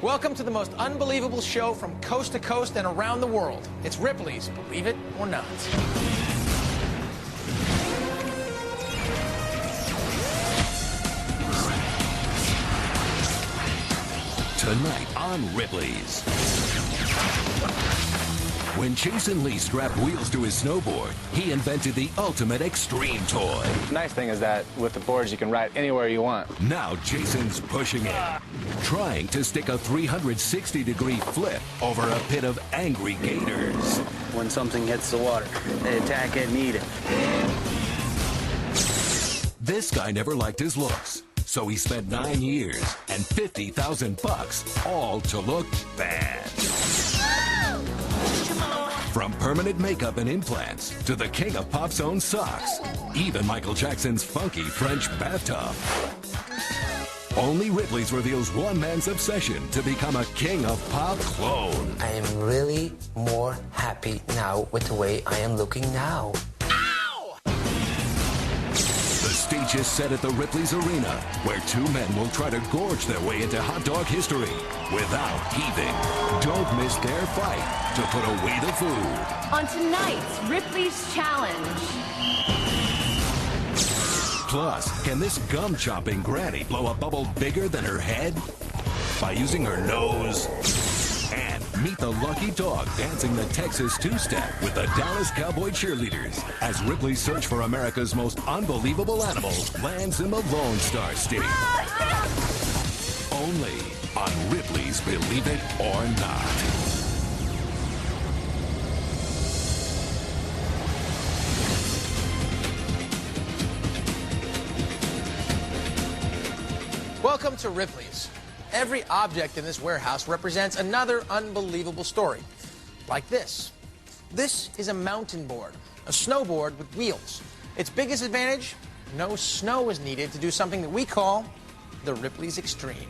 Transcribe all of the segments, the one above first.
Welcome to the most unbelievable show from coast to coast and around the world. It's Ripley's Believe It or Not. Tonight on Ripley's. When Jason Lee strapped wheels to his snowboard, he invented the ultimate extreme toy. The nice thing is that with the boards, you can ride anywhere you want. Now Jason's pushing it, trying to stick a 360-degree flip over a pit of angry gators. When something hits the water, they attack it and eat it. This guy never liked his looks, so he spent 9 years and $50,000 all to look bad. From permanent makeup and implants to the king of pop's own socks, even Michael Jackson's funky French bathtub. Only Ripley's reveals one man's obsession to become a king of pop clone. I am really more happy now with the way I am looking now. The stage is set at the Ripley's Arena, where two men will try to gorge their way into hot dog history without heaving. Don't miss their fight to put away the food. On tonight's Ripley's Challenge. Plus, can this gum-chopping granny blow a bubble bigger than her head? By using her nose? And meet the lucky dog dancing the Texas two-step with the Dallas Cowboy cheerleaders as Ripley's search for America's most unbelievable animal lands in the Lone Star State. Only on Ripley's Believe It or Not. Welcome to Ripley's. Every object in this warehouse represents another unbelievable story. Like this. This is a mountain board, a snowboard with wheels. Its biggest advantage? No snow is needed to do something that we call the Ripley's Extreme.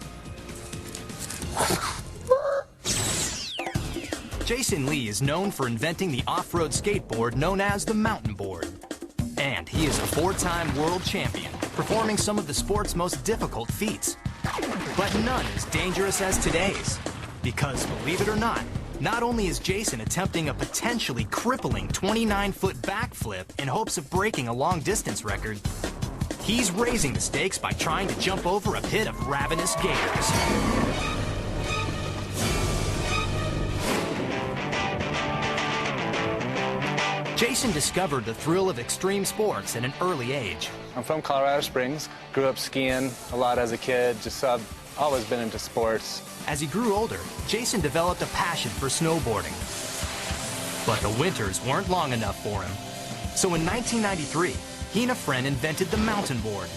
Jason Lee is known for inventing the off-road skateboard known as the mountain board. And he is a 4-time world champion, performing some of the sport's most difficult feats. But none as dangerous as today's. Because, believe it or not only is Jason attempting a potentially crippling 29-foot backflip in hopes of breaking a long-distance record, he's raising the stakes by trying to jump over a pit of ravenous gators. Jason discovered the thrill of extreme sports at an early age. I'm from Colorado Springs, grew up skiing a lot as a kid, always been into sports. As he grew older, Jason developed a passion for snowboarding. But the winters weren't long enough for him. So in 1993, he and a friend invented the mountain board,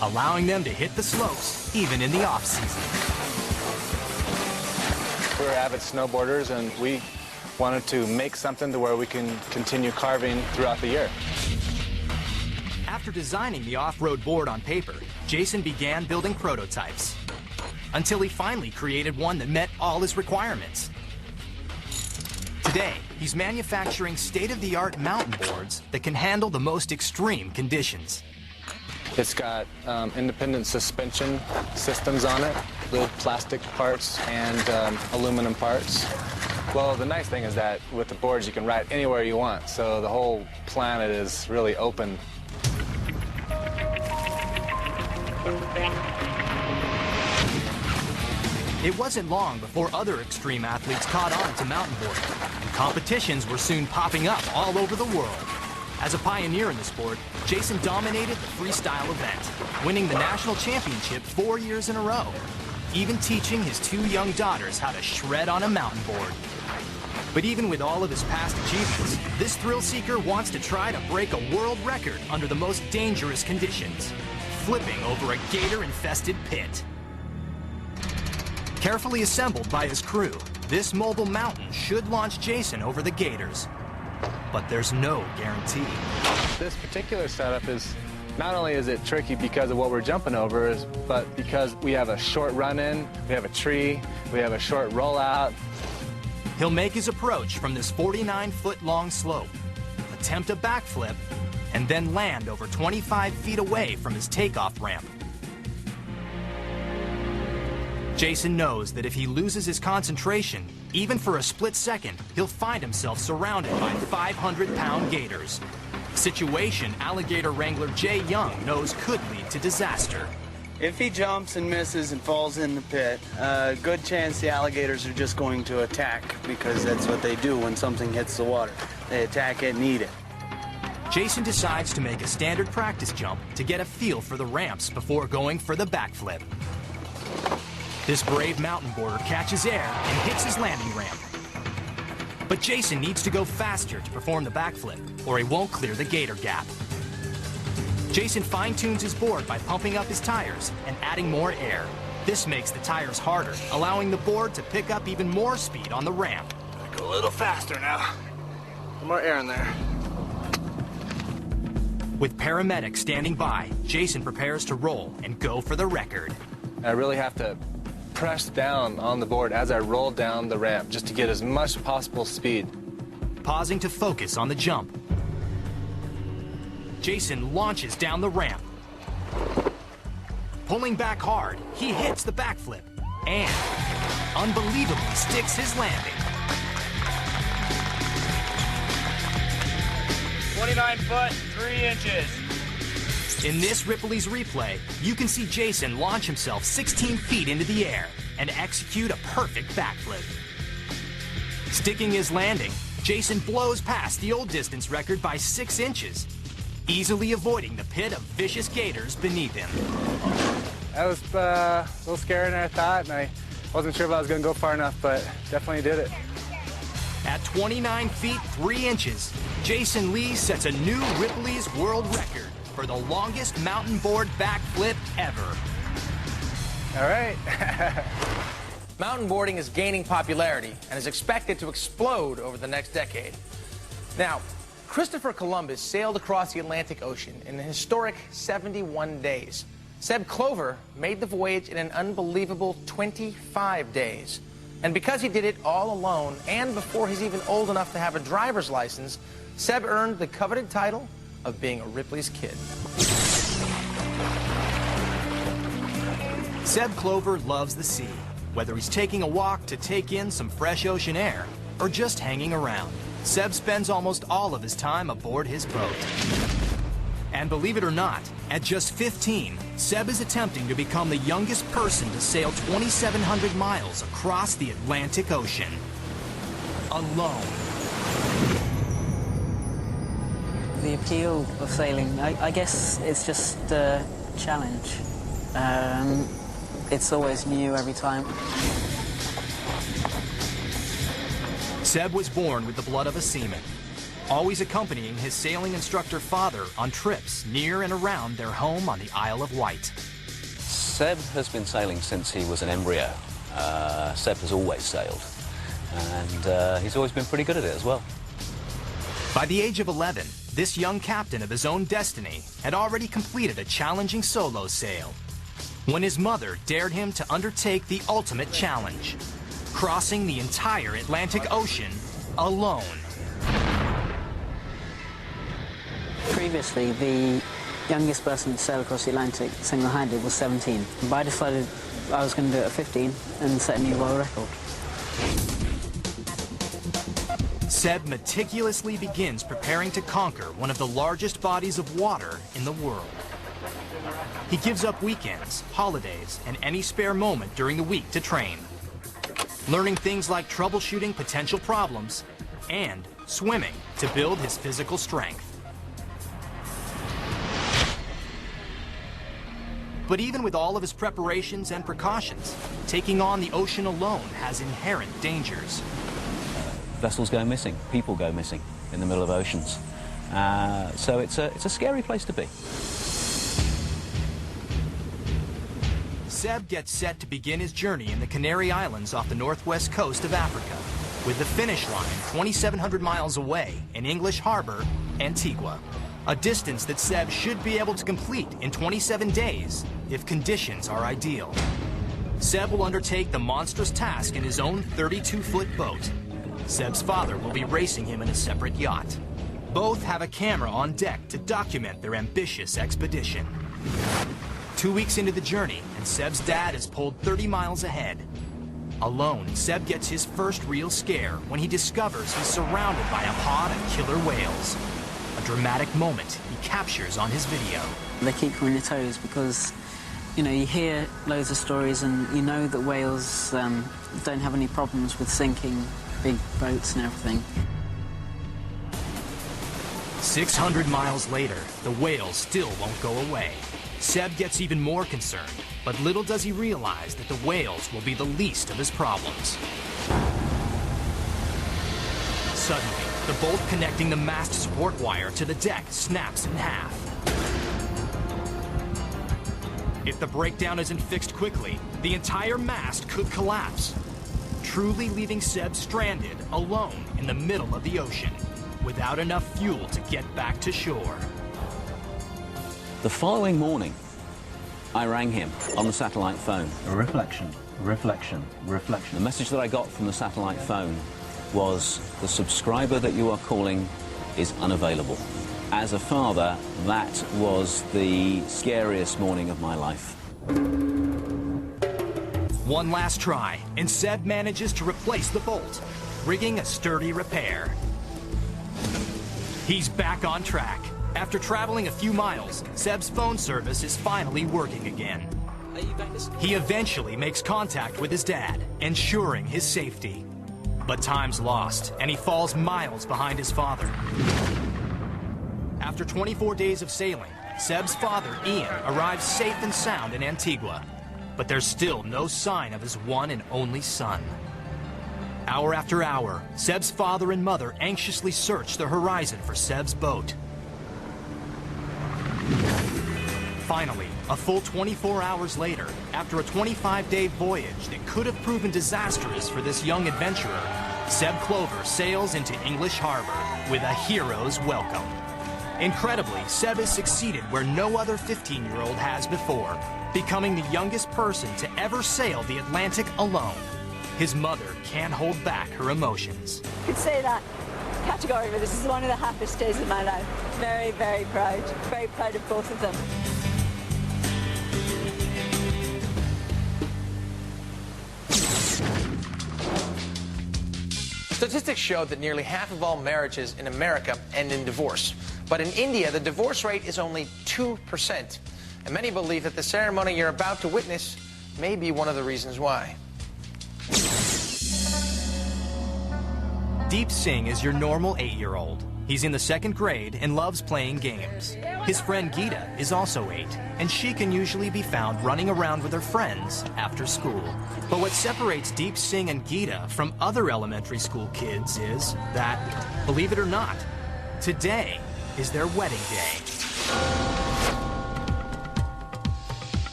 allowing them to hit the slopes even in the off-season. We're avid snowboarders and we wanted to make something to where we can continue carving throughout the year. After designing the off-road board on paper, Jason began building prototypes until he finally created one that met all his requirements. Today, he's manufacturing state-of-the-art mountain boards that can handle the most extreme conditions. It's got independent suspension systems on it, with plastic parts and aluminum parts. Well, the nice thing is that with the boards, you can ride anywhere you want, so the whole planet is really open. It wasn't long before other extreme athletes caught on to mountain boarding, and competitions were soon popping up all over the world. As a pioneer in the sport, Jason dominated the freestyle event, winning the national championship 4 years in a row, even teaching his 2 young daughters how to shred on a mountain board. But even with all of his past achievements, this thrill-seeker wants to try to break a world record under the most dangerous conditions, flipping over a gator-infested pit. Carefully assembled by his crew, this mobile mountain should launch Jason over the gators. But there's no guarantee. This particular setup is, not only is it tricky because of what we're jumping over, but because we have a short run-in, we have a tree, we have a short rollout. He'll make his approach from this 49-foot-long slope, attempt a backflip, and then land over 25 feet away from his takeoff ramp. Jason knows that if he loses his concentration, even for a split second, he'll find himself surrounded by 500-pound gators. A situation alligator wrangler Jay Young knows could lead to disaster. If he jumps and misses and falls in the pit, good chance the alligators are just going to attack, because that's what they do when something hits the water. They attack it and eat it. Jason decides to make a standard practice jump to get a feel for the ramps before going for the backflip. This brave mountain boarder catches air and hits his landing ramp. But Jason needs to go faster to perform the backflip, or he won't clear the gator gap. Jason fine-tunes his board by pumping up his tires and adding more air. This makes the tires harder, allowing the board to pick up even more speed on the ramp. Go a little faster now. More air in there. With paramedics standing by, Jason prepares to roll and go for the record. I really have to press down on the board as I roll down the ramp just to get as much possible speed. Pausing to focus on the jump, Jason launches down the ramp. Pulling back hard, he hits the backflip and unbelievably sticks his landing. 29 foot, 3 inches. In this Ripley's replay, you can see Jason launch himself 16 feet into the air and execute a perfect backflip. Sticking his landing, Jason blows past the old distance record by 6 inches, easily avoiding the pit of vicious gators beneath him. That was a little scarier than I thought, and I wasn't sure if I was going to go far enough, but definitely did it. At 29 feet 3 inches, Jason Lee sets a new Ripley's world record for the longest mountain board backflip ever. All right. Mountain boarding is gaining popularity and is expected to explode over the next decade. Now, Christopher Columbus sailed across the Atlantic Ocean in a historic 71 days. Seb Clover made the voyage in an unbelievable 25 days. And because he did it all alone and before he's even old enough to have a driver's license, Seb earned the coveted title of being a Ripley's kid. Seb Clover loves the sea, whether he's taking a walk to take in some fresh ocean air or just hanging around. Seb spends almost all of his time aboard his boat. And believe it or not, at just 15, Seb is attempting to become the youngest person to sail 2,700 miles across the Atlantic Ocean. Alone. The appeal of sailing, I guess it's just a challenge. It's always new every time. Seb was born with the blood of a seaman, always accompanying his sailing instructor father on trips near and around their home on the Isle of Wight. Seb has been sailing since he was an embryo. Seb has always sailed, and he's always been pretty good at it as well. By the age of 11, this young captain of his own destiny had already completed a challenging solo sail when his mother dared him to undertake the ultimate challenge, crossing the entire Atlantic Ocean alone. Previously, the youngest person to sail across the Atlantic single-handed was 17. But I decided I was going to do it at 15 and set a new world record. Seb meticulously begins preparing to conquer one of the largest bodies of water in the world. He gives up weekends, holidays, and any spare moment during the week to train, learning things like troubleshooting potential problems and swimming to build his physical strength. But even with all of his preparations and precautions, taking on the ocean alone has inherent dangers. Vessels go missing, people go missing in the middle of oceans. So it's a scary place to be. Seb gets set to begin his journey in the Canary Islands off the northwest coast of Africa, with the finish line 2,700 miles away in English Harbor, Antigua. A distance that Seb should be able to complete in 27 days if conditions are ideal. Seb will undertake the monstrous task in his own 32-foot boat. Seb's father will be racing him in a separate yacht. Both have a camera on deck to document their ambitious expedition. 2 weeks into the journey, and Seb's dad is pulled 30 miles ahead. Alone, Seb gets his first real scare when he discovers he's surrounded by a pod of killer whales. A dramatic moment he captures on his video. They keep you on your toes because, you know, you hear loads of stories and you know that whales don't have any problems with sinking big boats and everything. 600 miles later, the whales still won't go away. Seb gets even more concerned, but little does he realize that the whales will be the least of his problems. Suddenly, the bolt connecting the mast support wire to the deck snaps in half. If the breakdown isn't fixed quickly, the entire mast could collapse, truly leaving Seb stranded alone in the middle of the ocean, without enough fuel to get back to shore. The following morning, I rang him on the satellite phone. Reflection, reflection, reflection. The message that I got from the satellite phone was, the subscriber that you are calling is unavailable. As a father, that was the scariest morning of my life. One last try, and Seb manages to replace the bolt, rigging a sturdy repair. He's back on track. After traveling a few miles, Seb's phone service is finally working again. He eventually makes contact with his dad, ensuring his safety. But time's lost, and he falls miles behind his father. After 24 days of sailing, Seb's father, Ian, arrives safe and sound in Antigua. But there's still no sign of his one and only son. Hour after hour, Seb's father and mother anxiously search the horizon for Seb's boat. Finally, a full 24 hours later, after a 25-day voyage that could have proven disastrous for this young adventurer, Seb Clover sails into English Harbor with a hero's welcome. Incredibly, Seb has succeeded where no other 15-year-old has before, becoming the youngest person to ever sail the Atlantic alone. His mother can't hold back her emotions. I could say that categorically, this is one of the happiest days of my life. Very, very proud. Very proud of both of them. Statistics show that nearly half of all marriages in America end in divorce. But in India, the divorce rate is only 2%. And many believe that the ceremony you're about to witness may be one of the reasons why. Deep Singh is your normal 8-year-old. He's in the 2nd grade and loves playing games. His friend Geeta is also 8, and she can usually be found running around with her friends after school. But what separates Deep Singh and Geeta from other elementary school kids is that, believe it or not, today is their wedding day.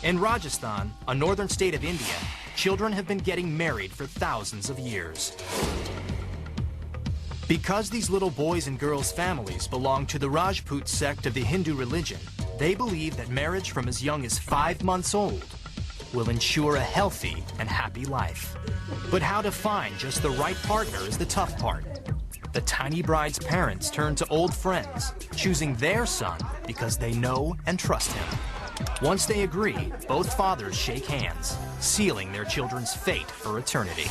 In Rajasthan, a northern state of India, children have been getting married for thousands of years. Because these little boys' and girls' families belong to the Rajput sect of the Hindu religion, they believe that marriage from as young as 5 months old will ensure a healthy and happy life. But how to find just the right partner is the tough part. The tiny bride's parents turn to old friends, choosing their son because they know and trust him. Once they agree, both fathers shake hands, sealing their children's fate for eternity.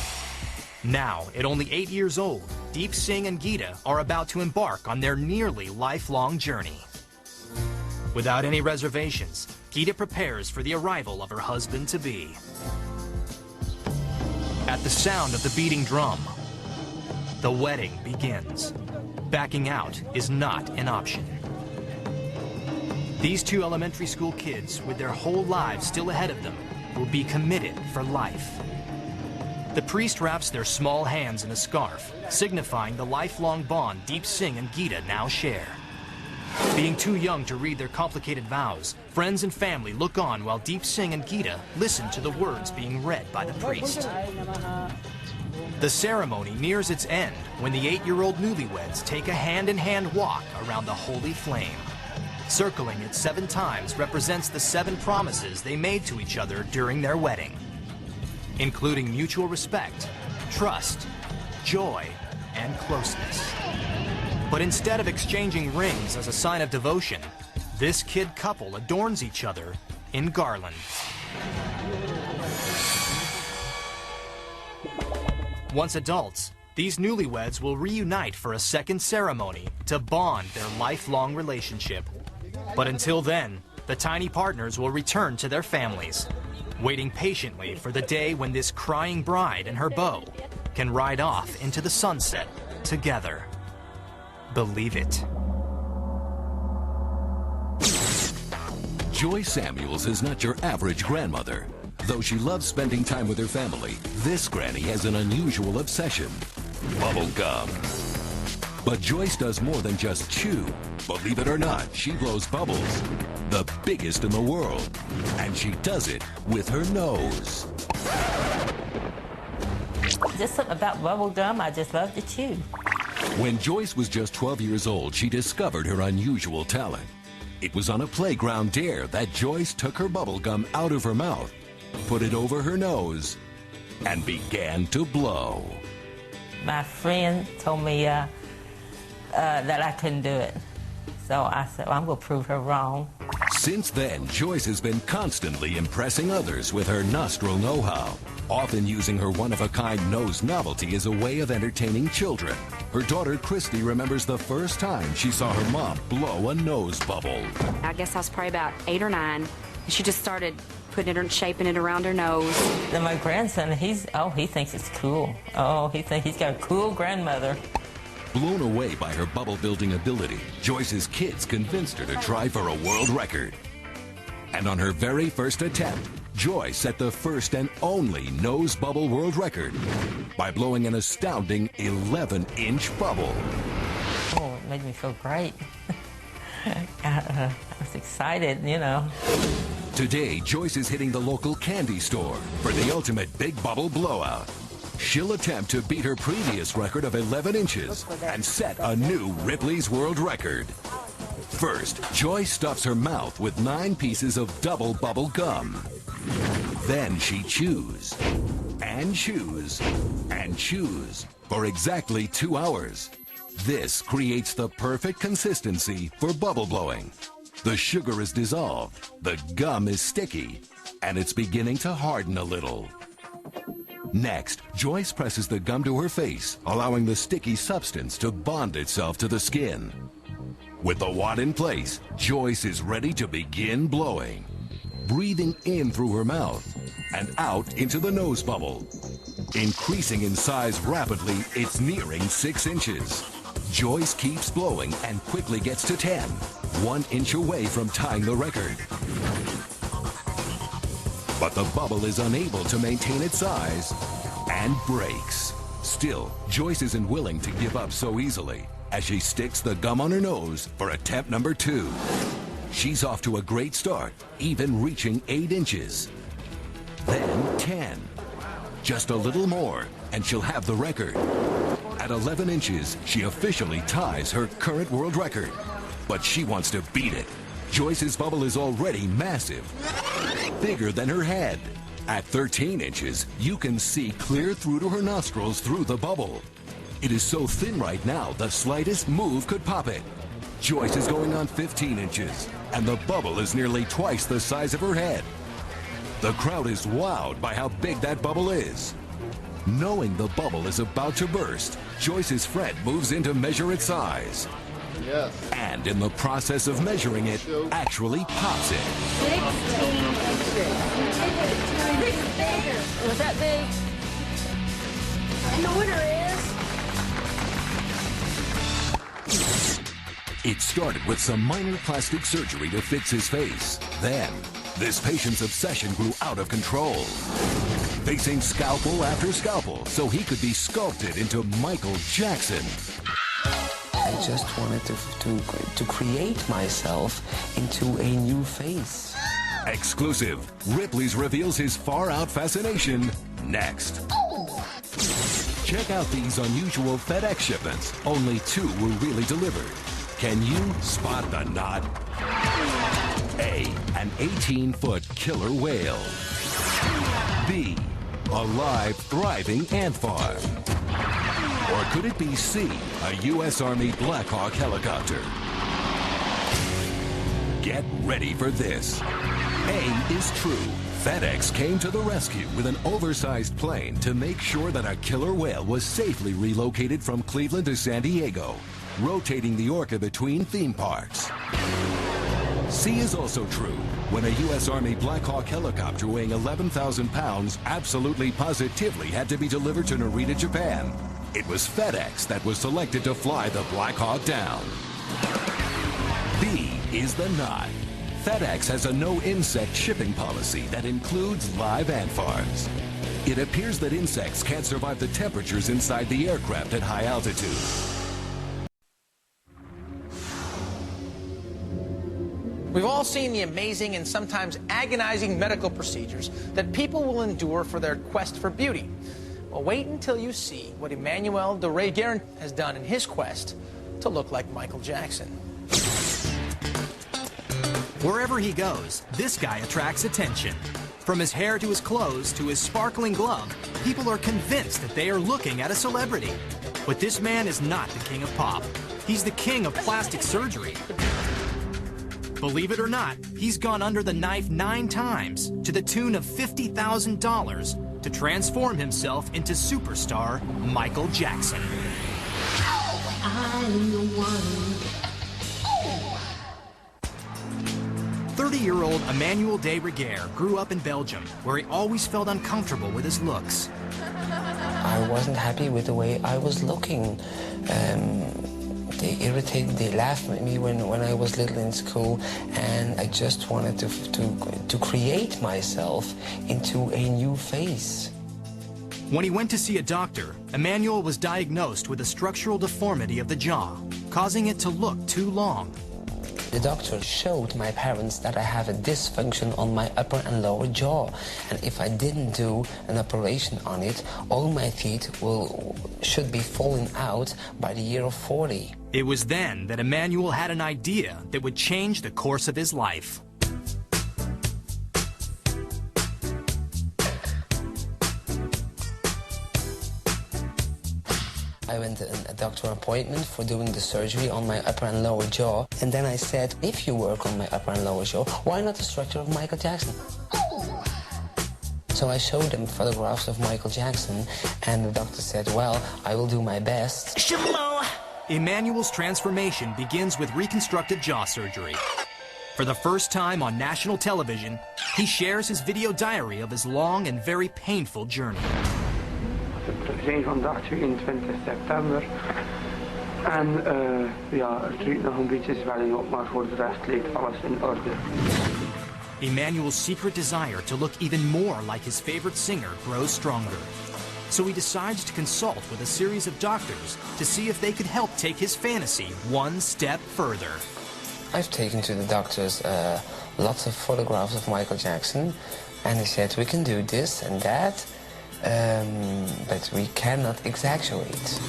Now, at only 8 years old, Deep Singh and Geeta are about to embark on their nearly lifelong journey. Without any reservations, Geeta prepares for the arrival of her husband-to-be. At the sound of the beating drum, the wedding begins. Backing out is not an option. These 2 elementary school kids, with their whole lives still ahead of them, will be committed for life. The priest wraps their small hands in a scarf, signifying the lifelong bond Deep Singh and Geeta now share. Being too young to read their complicated vows, friends and family look on while Deep Singh and Geeta listen to the words being read by the priest. The ceremony nears its end when the 8-year-old newlyweds take a hand-in-hand walk around the holy flame. Circling it 7 times represents the 7 promises they made to each other during their wedding, including mutual respect, trust, joy, and closeness. But instead of exchanging rings as a sign of devotion, this kid couple adorns each other in Garland. Once adults, these newlyweds will reunite for a second ceremony to bond their lifelong relationship. But until then, the tiny partners will return to their families, waiting patiently for the day when this crying bride and her beau can ride off into the sunset together. Believe it. Joy Samuels is not your average grandmother. Though she loves spending time with her family, this granny has an unusual obsession: bubble gum. But Joyce does more than just chew. Believe it or not, she blows bubbles, the biggest in the world. And she does it with her nose. Just something about bubble gum, I just love to chew. When Joyce was just 12 years old, she discovered her unusual talent. It was on a playground dare that Joyce took her bubble gum out of her mouth, put it over her nose, and began to blow. My friend told me that I couldn't do it. So I said, well, I'm going to prove her wrong. Since then, Joyce has been constantly impressing others with her nostril know-how, often using her one-of-a-kind nose novelty as a way of entertaining children. Her daughter, Christy, remembers the first time she saw her mom blow a nose bubble. I guess I was probably about 8 or 9, and she just started putting it, shaping it around her nose. Then my grandson, he thinks it's cool. Oh, he thinks he's got a cool grandmother. Blown away by her bubble-building ability, Joyce's kids convinced her to try for a world record. And on her very first attempt, Joyce set the first and only nose bubble world record by blowing an astounding 11-inch bubble. Oh, it made me feel great. I was excited, you know. Today, Joyce is hitting the local candy store for the ultimate big bubble blowout. She'll attempt to beat her previous record of 11 inches and set a new Ripley's World Record. First, Joyce stuffs her mouth with 9 pieces of double bubble gum. Then she chews, and chews, and chews for exactly 2 hours. This creates the perfect consistency for bubble blowing. The sugar is dissolved, the gum is sticky, and it's beginning to harden a little. Next, Joyce presses the gum to her face, allowing the sticky substance to bond itself to the skin. With the wad in place, Joyce is ready to begin blowing. Breathing in through her mouth and out into the nose bubble. Increasing in size rapidly, it's nearing 6 inches. Joyce keeps blowing and quickly gets to 10, 1 inch away from tying the record. But the bubble is unable to maintain its size and breaks. Still, Joyce isn't willing to give up so easily as she sticks the gum on her nose for attempt number 2. She's off to a great start, even reaching 8 inches. Then 10. Just a little more, and she'll have the record. At 11 inches, she officially ties her current world record. But she wants to beat it. Joyce's bubble is already massive, bigger than her head. At 13 inches, you can see clear through to her nostrils through the bubble. It is so thin right now, the slightest move could pop it. Joyce is going on 15 inches, and the bubble is nearly twice the size of her head. The crowd is wowed by how big that bubble is. Knowing the bubble is about to burst, Joyce's friend moves in to measure its size. Yes. And in the process of measuring it, actually pops it. 16 inches. Was that big? And the winner is... It started with some minor plastic surgery to fix his face. Then, this patient's obsession grew out of control, facing scalpel after scalpel so he could be sculpted into Michael Jackson. I just wanted to create myself into a new face. Exclusive. Ripley's reveals his far-out fascination next. Check out these unusual FedEx shipments. Only 2 were really delivered. Can you spot the knot? A, an 18-foot killer whale. B, a live, thriving ant farm. Or could it be C, a U.S. Army Black Hawk helicopter? Get ready for this A is true. FedEx came to the rescue with an oversized plane to make sure that a killer whale was safely relocated from Cleveland to San Diego, rotating the orca between theme parks. C is also true. When a U.S. Army Black Hawk helicopter weighing 11,000 pounds absolutely positively had to be delivered to Narita, Japan, it was FedEx that was selected to fly the Black Hawk down. B is the not. FedEx has a no-insect shipping policy that includes live ant farms. It appears that insects can't survive the temperatures inside the aircraft at high altitude. We've all seen the amazing and sometimes agonizing medical procedures that people will endure for their quest for beauty. Well, wait until you see what Emmanuel de Rey-Guerin has done in his quest to look like Michael Jackson. Wherever he goes, this guy attracts attention. From his hair to his clothes to his sparkling glove, people are convinced that they are looking at a celebrity. But this man is not the king of pop. He's the king of plastic surgery. Believe it or not, he's gone under the knife 9 times to the tune of $50,000 to transform himself into superstar Michael Jackson. I'm the one. 30-year-old Emmanuel de Rey-Guerin grew up in Belgium, where he always felt uncomfortable with his looks. I wasn't happy with the way I was looking. They irritated, they laughed at me when I was little in school, and I just wanted to create myself into a new face. When he went to see a doctor, Emmanuel was diagnosed with a structural deformity of the jaw, causing it to look too long. The doctor showed my parents that I have a dysfunction on my upper and lower jaw, and if I didn't do an operation on it, all my teeth should be falling out by the year of 40. It was then that Emmanuel had an idea that would change the course of his life. I went to a doctor appointment for doing the surgery on my upper and lower jaw, and then I said, if you work on my upper and lower jaw, why not the structure of Michael Jackson? So I showed him photographs of Michael Jackson, and the doctor said, well, I will do my best. Emmanuel's transformation begins with reconstructive jaw surgery. For the first time on national television, he shares his video diary of his long and very painful journey. We zijn vandaag 22 september en ja, er treedt nog een beetje zwelling op, maar voor de rest lijkt alles in orde. Emmanuel's secret desire to look even more like his favorite singer grows stronger. So he decides to consult with a series of doctors to see if they could help take his fantasy one step further. I've taken to the doctors lots of photographs of Michael Jackson, and he said, we can do this and that, but we cannot exaggerate.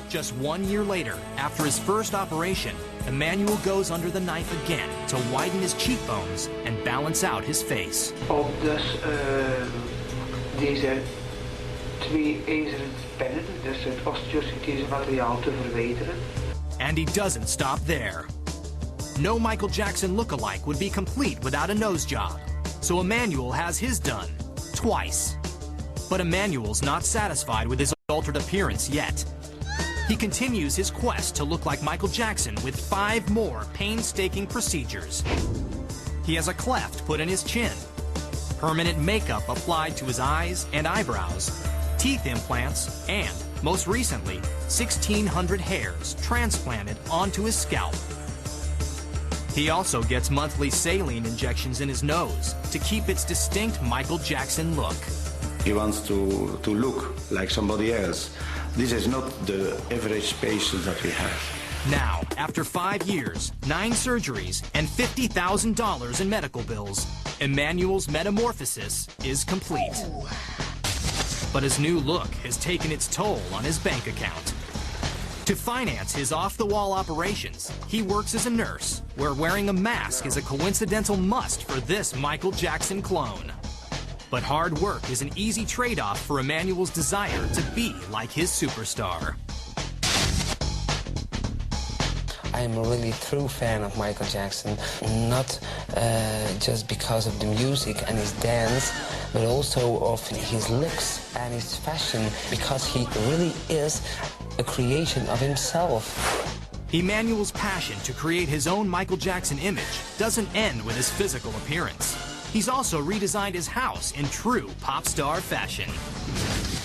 Just 1 year later, after his first operation, Emmanuel goes under the knife again to widen his cheekbones and balance out his face. Op dus deze 2 ijzeren pennen, dus het osteosynthese materiaal te verwijderen. And he doesn't stop there. No Michael Jackson look-alike would be complete without a nose job. So Emmanuel has his done, twice. But Emmanuel's not satisfied with his altered appearance yet. He continues his quest to look like Michael Jackson with 5 more painstaking procedures. He has a cleft put in his chin, permanent makeup applied to his eyes and eyebrows, teeth implants, and, most recently, 1,600 hairs transplanted onto his scalp. He also gets monthly saline injections in his nose to keep its distinct Michael Jackson look. He wants to look like somebody else. This is not the average patient that we have. Now, after 5 years, 9 surgeries, and $50,000 in medical bills, Emmanuel's metamorphosis is complete. But his new look has taken its toll on his bank account. To finance his off-the-wall operations, he works as a nurse, where wearing a mask is a coincidental must for this Michael Jackson clone. But hard work is an easy trade-off for Emmanuel's desire to be like his superstar. I'm a really true fan of Michael Jackson, not just because of the music and his dance, but also of his looks and his fashion, because he really is a creation of himself. Emmanuel's passion to create his own Michael Jackson image doesn't end with his physical appearance. He's also redesigned his house in true pop star fashion.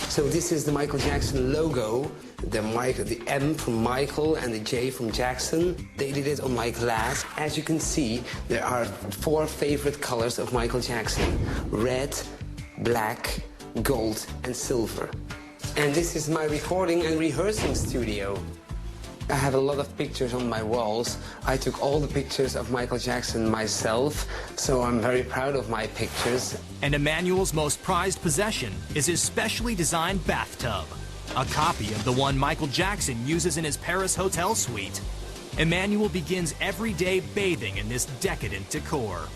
So this is the Michael Jackson logo, the M from Michael and the J from Jackson. They did it on my glass. As you can see, there are 4 favorite colors of Michael Jackson: red, black, gold, and silver. And this is my recording and rehearsing studio. I have a lot of pictures on my walls. I took all the pictures of Michael Jackson myself, so I'm very proud of my pictures. And Emmanuel's most prized possession is his specially designed bathtub, a copy of the one Michael Jackson uses in his Paris hotel suite. Emmanuel begins every day bathing in this decadent decor.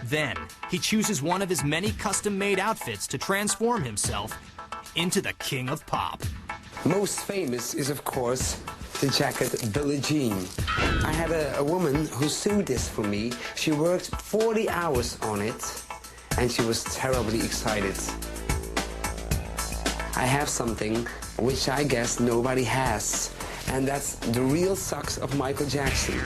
Then, he chooses one of his many custom-made outfits to transform himself into the king of pop. Most famous is, of course, the jacket Billie Jean. I had a woman who sewed this for me. She worked 40 hours on it, and she was terribly excited. I have something which I guess nobody has, and that's the real socks of Michael Jackson.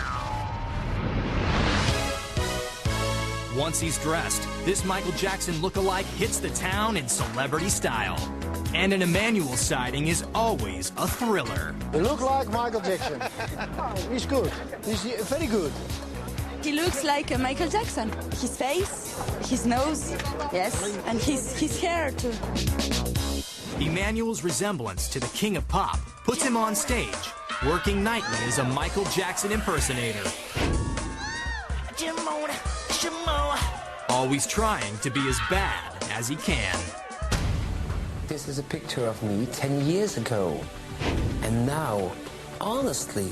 Once he's dressed, this Michael Jackson look-alike hits the town in celebrity style. And an Emmanuel sighting is always a thriller. You look like Michael Jackson. He's good. He's very good. He looks like Michael Jackson. His face, his nose, yes, and his hair too. Emmanuel's resemblance to the king of pop puts him on stage, working nightly as a Michael Jackson impersonator. Always trying to be as bad as he can. This is a picture of me 10 years ago. And now, honestly,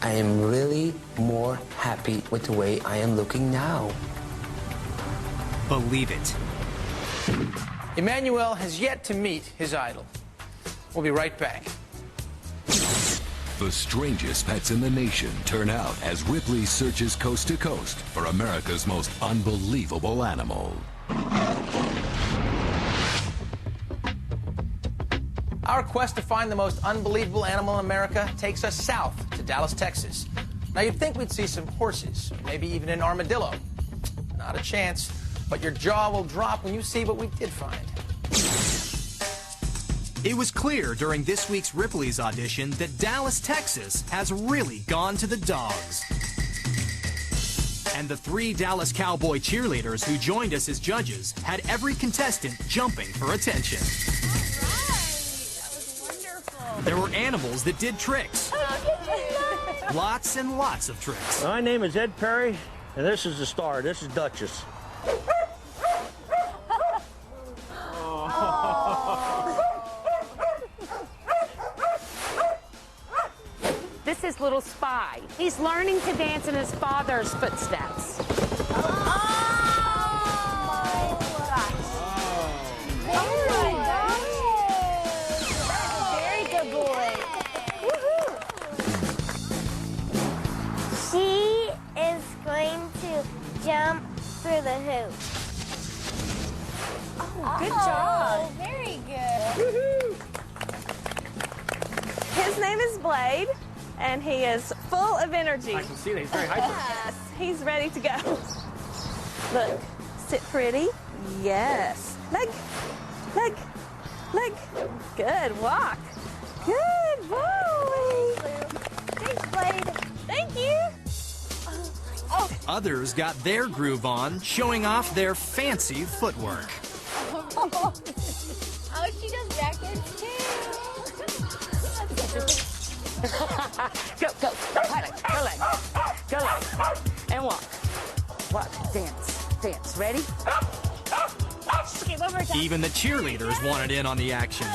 I am really more happy with the way I am looking now. Believe it. Emmanuel has yet to meet his idol. We'll be right back. The strangest pets in the nation turn out as Ripley searches coast to coast for America's most unbelievable animal. Our quest to find the most unbelievable animal in America takes us south to Dallas, Texas. Now, you'd think we'd see some horses, maybe even an armadillo. Not a chance, but your jaw will drop when you see what we did find. It was clear during this week's Ripley's audition that Dallas, Texas has really gone to the dogs. And the 3 Dallas Cowboy cheerleaders who joined us as judges had every contestant jumping for attention. There were animals that did tricks. Lots and lots of tricks. My name is Ed Perry, and this is the star. This is Duchess. This is Little Spy. He's learning to dance in his father's footsteps. She is going to jump through the hoop. Oh, good job. Very good. His name is Blade, and he is full of energy. I can see that. He's very hyper. Yes, he's ready to go. Look, sit pretty. Yes. Leg, leg, leg. Good walk. Good boy. Thanks, Blade. Thank you. Others got their groove on, showing off their fancy footwork. Oh, she does backwards too. Go, go, go leg, go leg, and walk. Walk, dance, dance. Ready? Okay, one more time. Even the cheerleaders wanted in on the action.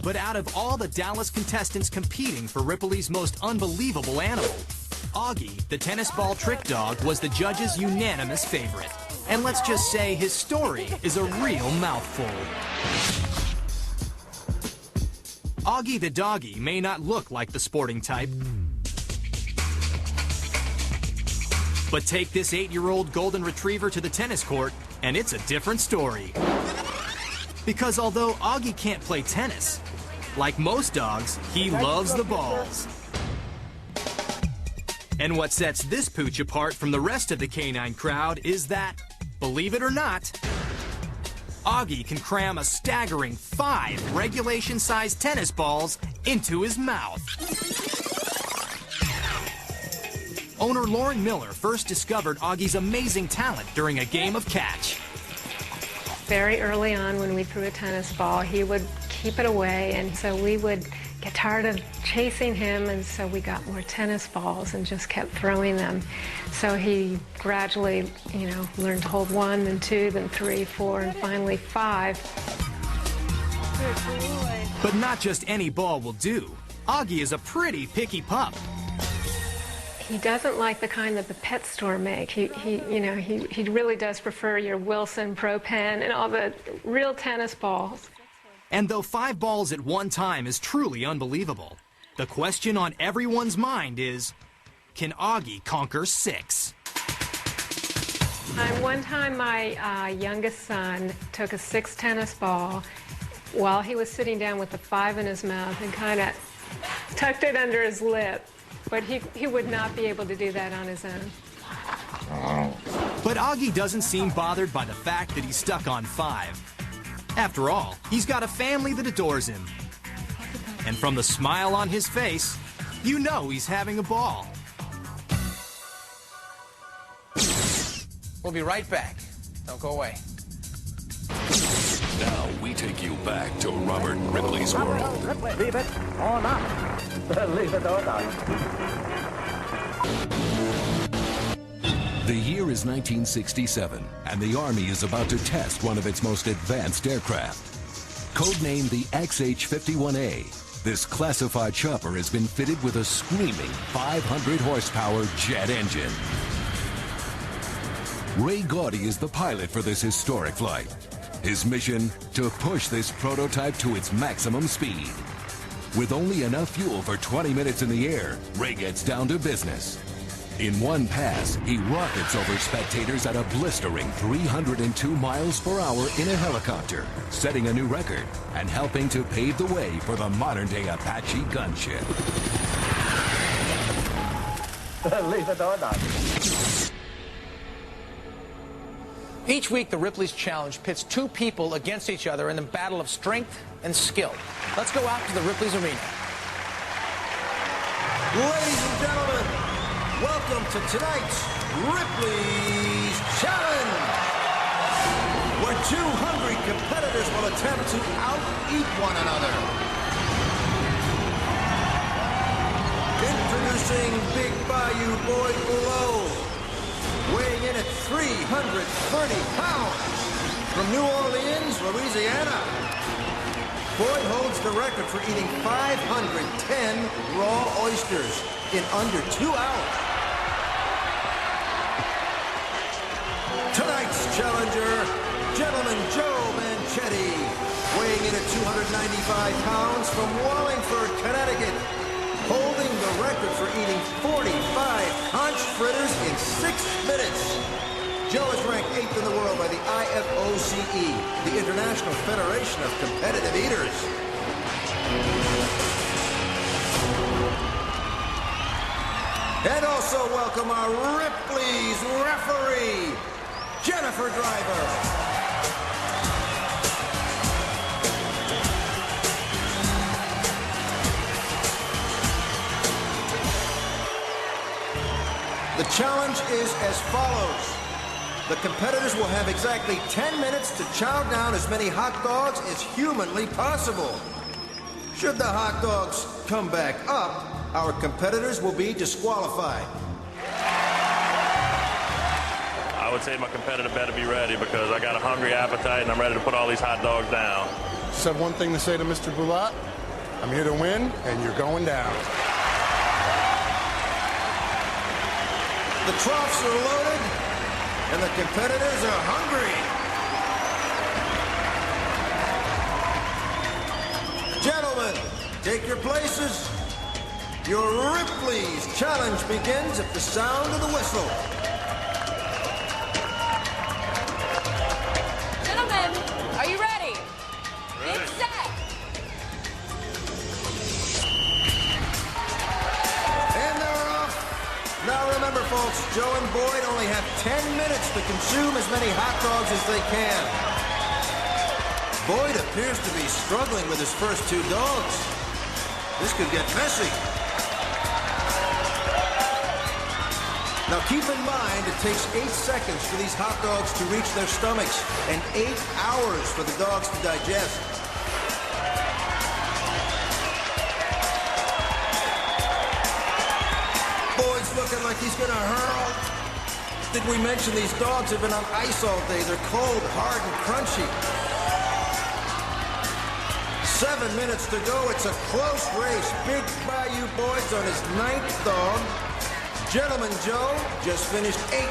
But out of all the Dallas contestants competing for Ripley's most unbelievable animal, Augie, the tennis ball trick dog, was the judges' unanimous favorite. And let's just say his story is a real mouthful. Augie the doggy may not look like the sporting type, but take this 8-year-old golden retriever to the tennis court, and it's a different story. Because although Augie can't play tennis, like most dogs, he loves the balls. And what sets this pooch apart from the rest of the canine crowd is that, believe it or not, Augie can cram a staggering 5 regulation-sized tennis balls into his mouth. Owner Lauren Miller first discovered Augie's amazing talent during a game of catch. Very early on, when we threw a tennis ball, he would keep it away, and so we would get tired of chasing him, and so we got more tennis balls and just kept throwing them. So he gradually, learned to hold 1, then 2, then 3, 4, and finally 5. But not just any ball will do. Augie is a pretty picky pup. He doesn't like the kind that the pet store make. He really does prefer your Wilson Pro Pen and all the real tennis balls. And though 5 balls at one time is truly unbelievable, the question on everyone's mind is, can Augie conquer 6? One time my youngest son took a 6 tennis ball while he was sitting down with the 5 in his mouth and kind of tucked it under his lip. But he would not be able to do that on his own. But Augie doesn't seem bothered by the fact that he's stuck on 5. After all, he's got a family that adores him. And from the smile on his face, you know he's having a ball. We'll be right back. Don't go away. Now we take you back to Robert Ripley's world. Ripley, leave it or not. Leave it or not. The year is 1967, and the Army is about to test one of its most advanced aircraft. Codenamed the XH-51A, this classified chopper has been fitted with a screaming 500-horsepower jet engine. Ray Gaudy is the pilot for this historic flight. His mission, to push this prototype to its maximum speed. With only enough fuel for 20 minutes in the air, Ray gets down to business. In one pass, he rockets over spectators at a blistering 302 miles per hour in a helicopter, setting a new record and helping to pave the way for the modern-day Apache gunship. Leave it or not. Each week, the Ripley's Challenge pits 2 people against each other in a battle of strength and skill. Let's go out to the Ripley's Arena. Ladies and gentlemen, welcome to tonight's Ripley's Challenge, where 2 hungry competitors will attempt to out-eat one another. Introducing Big Bayou Boy Below, weighing in at 330 pounds. From New Orleans, Louisiana, Boy holds the record for eating 510 raw oysters in under 2 hours. Tonight's challenger, Gentleman Joe Manchetti, weighing in at 295 pounds from Wallingford, Connecticut, holding the record for eating 45 conch fritters in 6 minutes. Joe is ranked 8th in the world by the IFOCE, the International Federation of Competitive Eaters. And also welcome our Ripley's referee, Jennifer Driver. The challenge is as follows. The competitors will have exactly 10 minutes to chow down as many hot dogs as humanly possible. Should the hot dogs come back up, our competitors will be disqualified. I would say my competitor better be ready because I got a hungry appetite and I'm ready to put all these hot dogs down. Just have one thing to say to Mr. Boulat. I'm here to win, and you're going down. The troughs are loaded, and the competitors are hungry. Gentlemen, take your places. Your Ripley's challenge begins at the sound of the whistle. Gentlemen, are you ready? Get set. And they're off. Now remember, folks, Joe and Boyd only have 10 minutes to consume as many hot dogs as they can. Boyd appears to be struggling with his first two dogs. This could get messy. Now keep in mind, it takes 8 seconds for these hot dogs to reach their stomachs and 8 hours for the dogs to digest. Boyd's looking like he's gonna hurl. Did we mention these dogs have been on ice all day? They're cold, hard, and crunchy. 7 minutes to go. It's a close race. Big Bayou Boyd's on his 9th dog. Gentleman Joe just finished 8.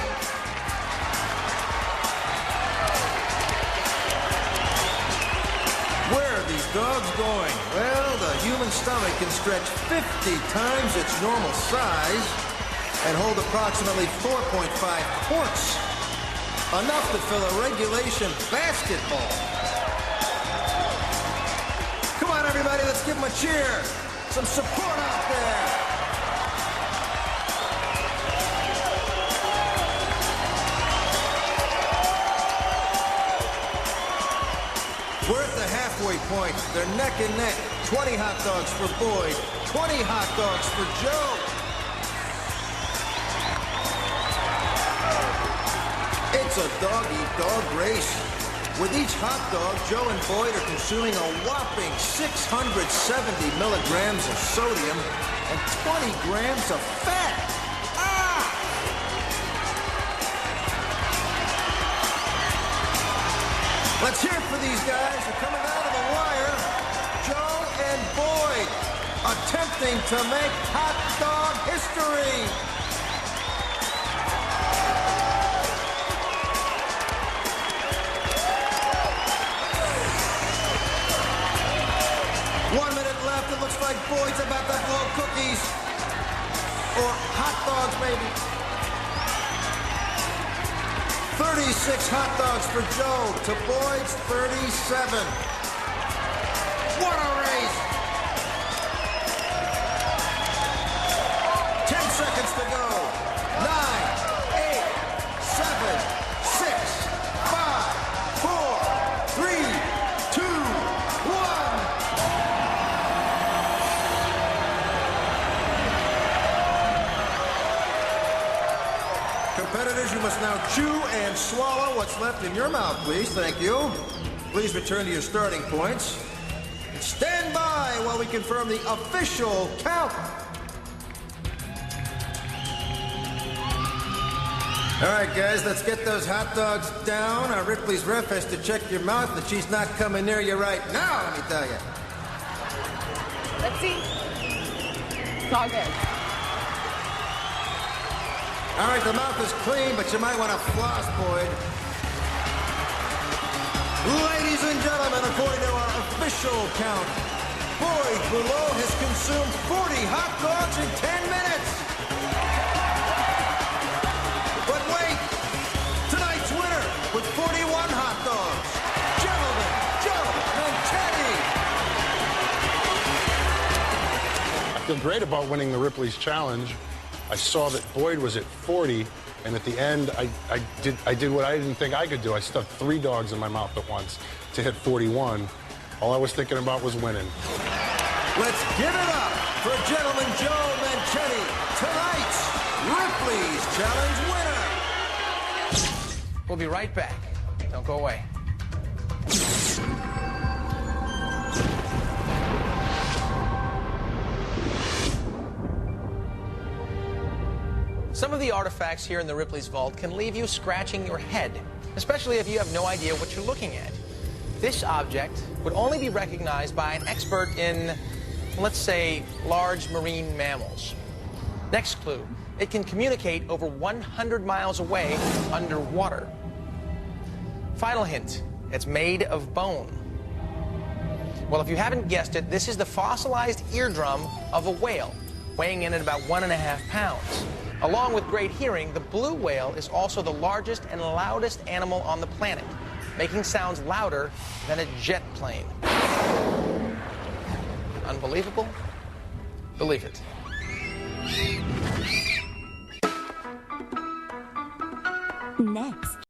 Where are these dogs going? Well, the human stomach can stretch 50 times its normal size and hold approximately 4.5 quarts. Enough to fill a regulation basketball. Come on, everybody, let's give them a cheer. Some support out there. We're at the halfway point. They're neck and neck. 20 hot dogs for Boyd, 20 hot dogs for Joe. It's a dog-eat-dog race. With each hot dog, Joe and Boyd are consuming a whopping 670 milligrams of sodium and 20 grams of fat. Let's hear it for these guys. They're coming out of the wire. Joe and Boyd attempting to make hot dog history. One minute left. It looks like Boyd's about to blow cookies. Or hot dogs, maybe. 36 hot dogs for Joe to Boyd's 37. What a race! 10 seconds to go. 9, 8, 7, 6, 5, 4, 3, 2, 1. Competitors, you must now chew and swallow what's left in your mouth, please. Thank you. Please return to your starting points. Stand by while we confirm the official count. All right, guys, let's get those hot dogs down. Our Ripley's ref has to check your mouth, but she's not coming near you right now, let me tell you. Let's see. It's all good. All right, the mouth is clean, but you might want to floss, Boyd. Ladies and gentlemen, according to our official count, Boyd Boulot has consumed 40 hot dogs in 10 minutes. But wait, tonight's winner with 41 hot dogs, Gentleman Joe Manchetti. I feel great about winning the Ripley's Challenge. I saw that Boyd was at 40, and at the end, I did what I didn't think I could do. I stuffed 3 dogs in my mouth at once to hit 41. All I was thinking about was winning. Let's give it up for Gentleman Joe Manchetti, tonight's Ripley's Challenge winner. We'll be right back. Don't go away. Some of the artifacts here in the Ripley's vault can leave you scratching your head, especially if you have no idea what you're looking at. This object would only be recognized by an expert in, let's say, large marine mammals. Next clue. It can communicate over 100 miles away underwater. Final hint, it's made of bone. Well, if you haven't guessed it, this is the fossilized eardrum of a whale, weighing in at about 1.5 pounds. Along with great hearing, the blue whale is also the largest and loudest animal on the planet, making sounds louder than a jet plane. Unbelievable? Believe it. Next.